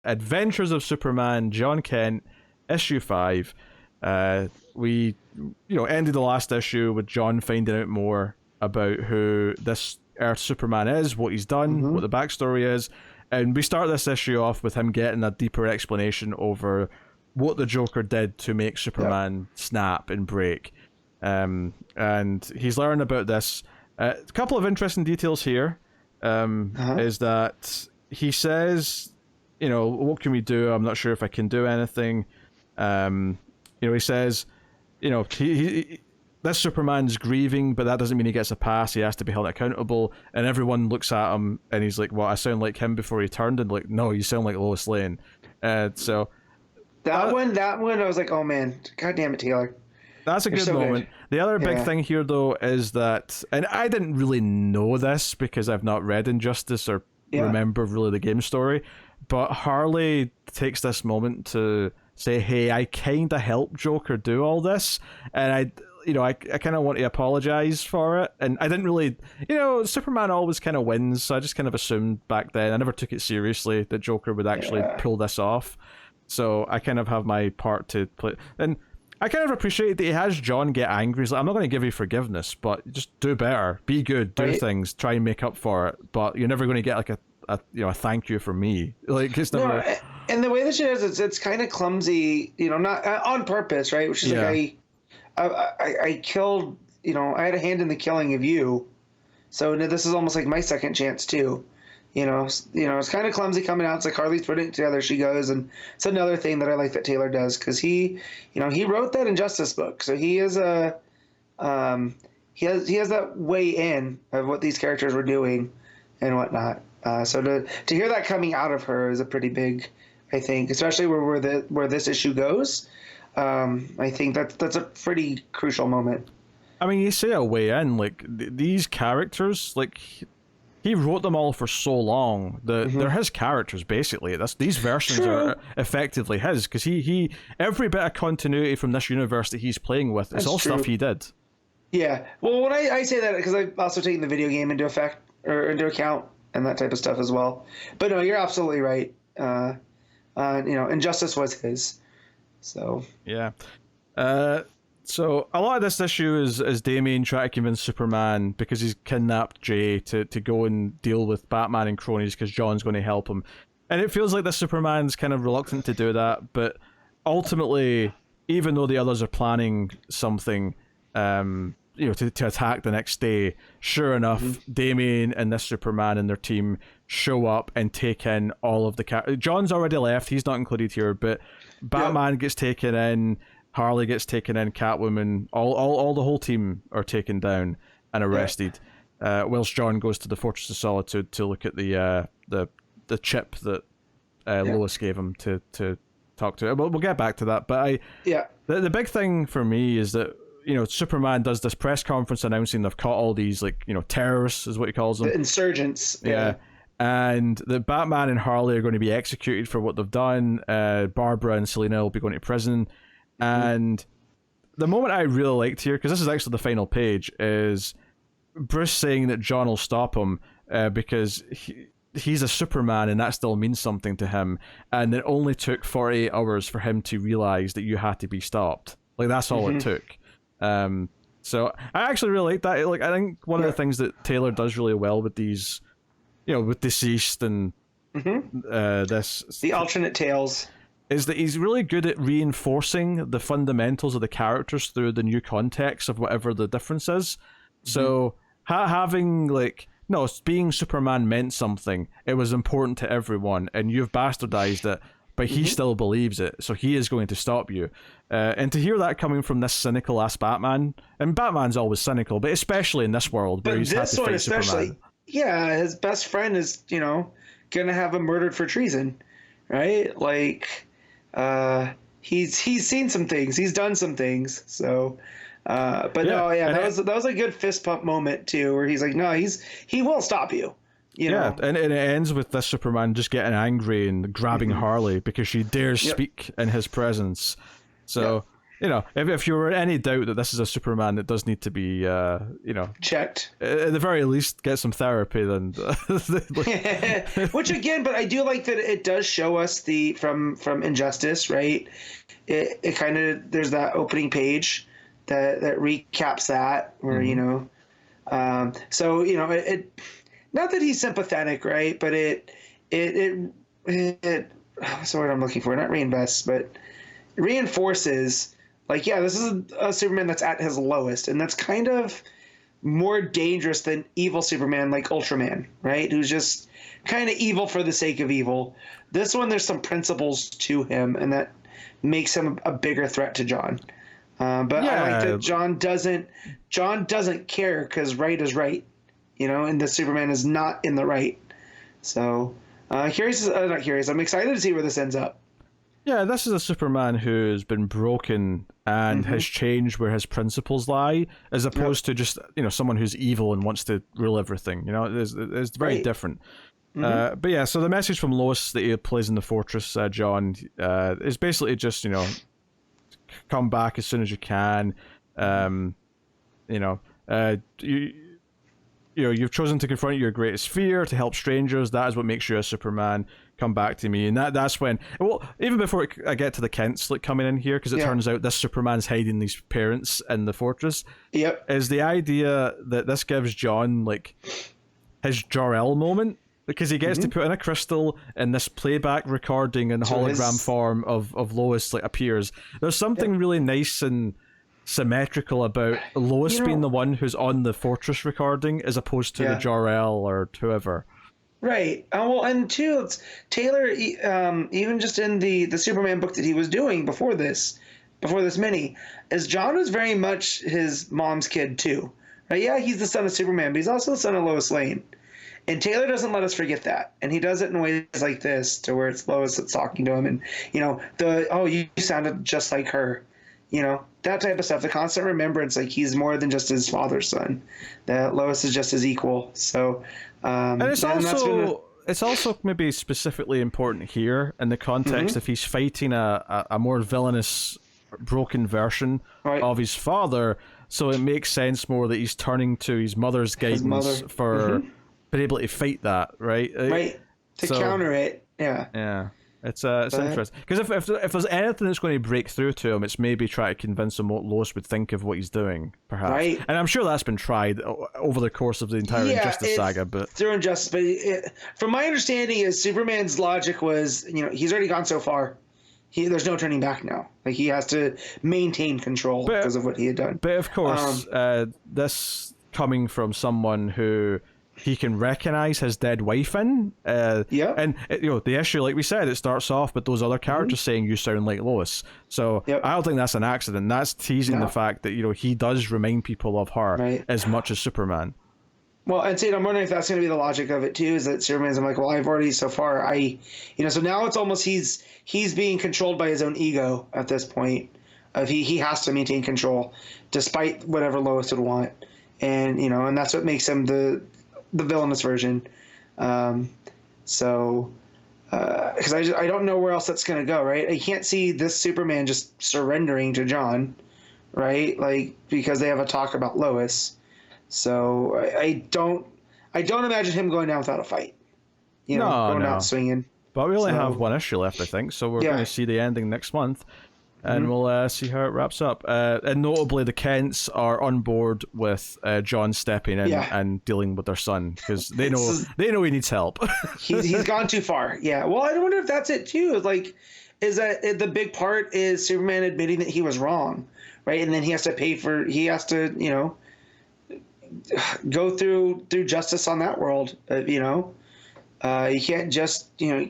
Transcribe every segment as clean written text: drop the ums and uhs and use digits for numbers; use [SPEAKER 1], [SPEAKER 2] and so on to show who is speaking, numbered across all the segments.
[SPEAKER 1] Adventures of Superman, John Kent, issue 5. We, ended the last issue with John finding out more about who this Earth Superman is, what he's done, what the backstory is, and we start this issue off with him getting a deeper explanation over what the Joker did to make Superman snap and break. And he's learned about this. A couple of interesting details here is that he says, what can we do? I'm not sure if I can do anything. He says, this Superman's grieving, but that doesn't mean he gets a pass. He has to be held accountable. And everyone looks at him and he's like, well, I sound like him before he turned. And like, no, you sound like Lois Lane. So
[SPEAKER 2] that one, I was like, oh man, God damn it, Taylor.
[SPEAKER 1] That's a good moment. Good. The other big thing here, though, is that, and I didn't really know this because I've not read Injustice or remember really the game story, but Harley takes this moment to say, hey, I kind of helped Joker do all this, and I kind of want to apologize for it. And I didn't really, Superman always kind of wins, so I just kind of assumed back then, I never took it seriously that Joker would actually pull this off. So I kind of have my part to play. And I kind of appreciate that he has John get angry. He's like, I'm not going to give you forgiveness, but just do better, be good, do things, try and make up for it. But you're never going to get like a thank you from me. Like, it's never.
[SPEAKER 2] No, and the way that she does it's kind of clumsy, not on purpose, right? Which is like, I killed, I had a hand in the killing of you, so this is almost like my second chance too. It's kind of clumsy coming out. It's like Harley's putting it together. She goes, and it's another thing that I like that Taylor does, because he wrote that Injustice book, so he is he has that way in of what these characters were doing and whatnot. So to hear that coming out of her is a pretty big, I think, especially where this issue goes. I think that's a pretty crucial moment.
[SPEAKER 1] I mean, you say a way in, like these characters, like. He wrote them all for so long. They're his characters, basically. These versions are effectively his, because he every bit of continuity from this universe that he's playing with is all stuff he did.
[SPEAKER 2] Yeah. Well, when I say that, because I've also taken the video game into account and that type of stuff as well. But no, you're absolutely right. Injustice was his. So
[SPEAKER 1] yeah. So a lot of this issue is Damian trying to convince Superman, because he's kidnapped Jay, to go and deal with Batman and cronies, because John's going to help him. And it feels like the Superman's kind of reluctant to do that, but ultimately, even though the others are planning something, to attack the next day, sure enough, Damian and this Superman and their team show up and take in all of the John's already left, he's not included here, but Batman gets taken in, Harley gets taken in, Catwoman, all the whole team are taken down and arrested. Whilst John goes to the Fortress of Solitude to look at the chip that Lois gave him to talk to. We'll get back to that. But the big thing for me is that Superman does this press conference announcing they've caught all these terrorists, is what he calls them,
[SPEAKER 2] the insurgents.
[SPEAKER 1] Yeah. And that Batman and Harley are going to be executed for what they've done. Barbara and Selena will be going to prison. And the moment I really liked here, because this is actually the final page, is Bruce saying that John will stop him because he's a Superman and that still means something to him. And it only took 48 hours for him to realize that you had to be stopped. Like, that's all it took. So I actually really like that. Like, I think one of the things that Taylor does really well with these, with Deceased and
[SPEAKER 2] the alternate tales,
[SPEAKER 1] is that he's really good at reinforcing the fundamentals of the characters through the new context of whatever the difference is. So having being Superman meant something. It was important to everyone, and you've bastardized it, but he still believes it, so he is going to stop you. And to hear that coming from this cynical ass Batman, and Batman's always cynical, but especially in this world where he's had to fight Superman.
[SPEAKER 2] Yeah, his best friend is, gonna have him murdered for treason, right? Like, he's seen some things, he's done some things, so that was a good fist pump moment too, where he's like, no, he will stop you.
[SPEAKER 1] And it ends with this Superman just getting angry and grabbing Harley because she dares speak in his presence. So you know, if you were in any doubt that this is a Superman that does need to be, you know,
[SPEAKER 2] checked,
[SPEAKER 1] at the very least, get some therapy, then.
[SPEAKER 2] Which again, but I do like that it does show us from Injustice, right? It kind of, there's that opening page that recaps that, where you know, so you know it not that he's sympathetic, right? But it what's the word I'm looking for? Not reinvests, but reinforces, like, yeah, this is a Superman that's at his lowest, and that's kind of more dangerous than evil Superman like Ultraman, right? Who's just kind of evil for the sake of evil. This one, there's some principles to him, and that makes him a bigger threat to John. But yeah. I like that John doesn't care, because right is right, you know, and the Superman is not in the right. So not curious. I'm excited to see where this ends up.
[SPEAKER 1] Yeah, this is a Superman who's been broken and has changed where his principles lie, as opposed to just, you know, someone who's evil and wants to rule everything. You know, it's very different. But yeah, so the message from Lois that he plays in the Fortress, John, is basically just, you know, come back as soon as you can. You know, you've chosen to confront your greatest fear, to help strangers. That is what makes you a Superman. Come back to me. And that's when, well, even before I get to the Kents like coming in here, because it turns out this Superman's hiding these parents in the fortress. Yep. Is the idea that this gives John like his Jor-El moment, because he gets to put in a crystal, and this playback recording in hologram form of Lois like appears. There's something really nice and symmetrical about Lois being the one who's on the fortress recording, as opposed to the Jor-El or whoever.
[SPEAKER 2] Right. Well, and two, it's Taylor, even just in the Superman book that he was doing before this mini, is John was very much his mom's kid too. Right? Yeah, he's the son of Superman, but he's also the son of Lois Lane. And Taylor doesn't let us forget that. And he does it in ways like this, to where it's Lois that's talking to him, and, you know, you sounded just like her. You know, that type of stuff. The constant remembrance, like, he's more than just his father's son. That Lois is just his equal. So,
[SPEAKER 1] and it's also maybe specifically important here in the context if he's fighting a more villainous, broken version of his father. So it makes sense more that he's turning to his mother's guidance for being able to fight that, right?
[SPEAKER 2] Right. To counter it. Yeah.
[SPEAKER 1] Yeah. It's interesting, because if there's anything that's going to break through to him, it's maybe try to convince him what Lois would think of what he's doing, perhaps. Right. And I'm sure that's been tried over the course of the entire Injustice saga. But
[SPEAKER 2] through Injustice, but from my understanding, is Superman's logic was, you know, he's already gone so far. There's no turning back now. Like, he has to maintain control because of what he had done.
[SPEAKER 1] But of course, this coming from someone who he can recognize his dead wife in. And you know, the issue, like we said, it starts off with those other characters saying you sound like Lois. So I don't think that's an accident. That's teasing the fact that, you know, he does remind people of her as much as Superman.
[SPEAKER 2] Well, and see, I'm wondering if that's going to be the logic of it too, is that Superman's, I'm like, well, I've already, so far, you know, so now it's almost he's being controlled by his own ego at this point. He has to maintain control despite whatever Lois would want. And, you know, and that's what makes him the villainous version. So because I don't know where else that's going to go, right? I can't see this Superman just surrendering to John, right? Like, because they have a talk about Lois. So I don't imagine him going down without a fight. You know, going out swinging.
[SPEAKER 1] But we only have one issue left, I think, so we're going to see the ending next month. And we'll see how it wraps up. And notably, the Kents are on board with John stepping in and dealing with their son, because they know he needs help.
[SPEAKER 2] he's gone too far. Yeah. Well, I wonder if that's it too. Like, is that the big part is Superman admitting that he was wrong, right? And then he has to, you know, go through justice on that world. You know, you can't just, you know,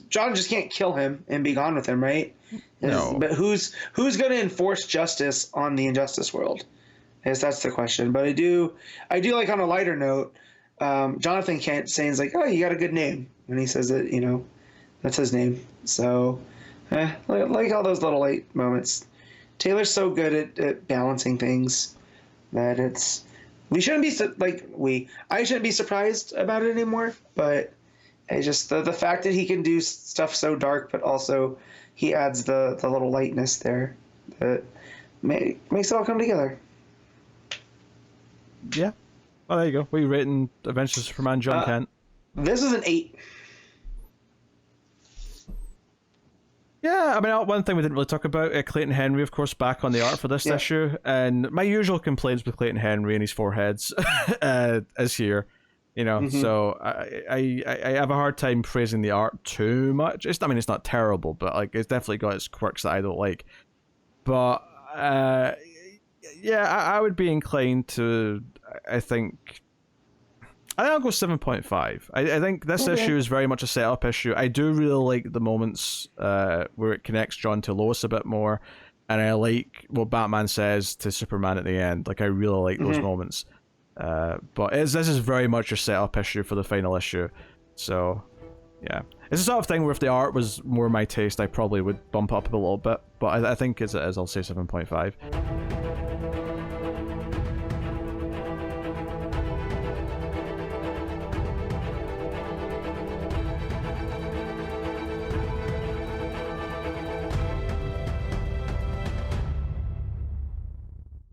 [SPEAKER 2] John just can't kill him and be gone with him, right? No. But who's going to enforce justice on the Injustice world? I guess that's the question. But I do like, on a lighter note, Jonathan Kent saying, like, oh, you got a good name. And he says that, you know, that's his name. So, like all those little light moments. Taylor's so good at balancing things that I shouldn't be surprised about it anymore. But it's just the fact that he can do stuff so dark, but also he adds the little lightness there. that makes it all come together.
[SPEAKER 1] Yeah. Oh, there you go. What are you rating Adventures of Superman, John Kent?
[SPEAKER 2] This is an 8.
[SPEAKER 1] Yeah, I mean, one thing we didn't really talk about, Clayton Henry, of course, back on the art for this issue, and my usual complaints with Clayton Henry and his four heads is here, you know. So I have a hard time praising the art too much. I mean, it's not terrible, but like it's definitely got its quirks that I don't like. But yeah, I would be inclined to. I think I'll go 7.5. I think this issue is very much a setup issue. I do really like the moments where it connects John to Lois a bit more, and I like what Batman says to Superman at the end. Like, I really like those moments. But this is very much a setup issue for the final issue. So, yeah. It's the sort of thing where if the art was more my taste, I probably would bump up a little bit. But I think as it is, I'll say 7.5.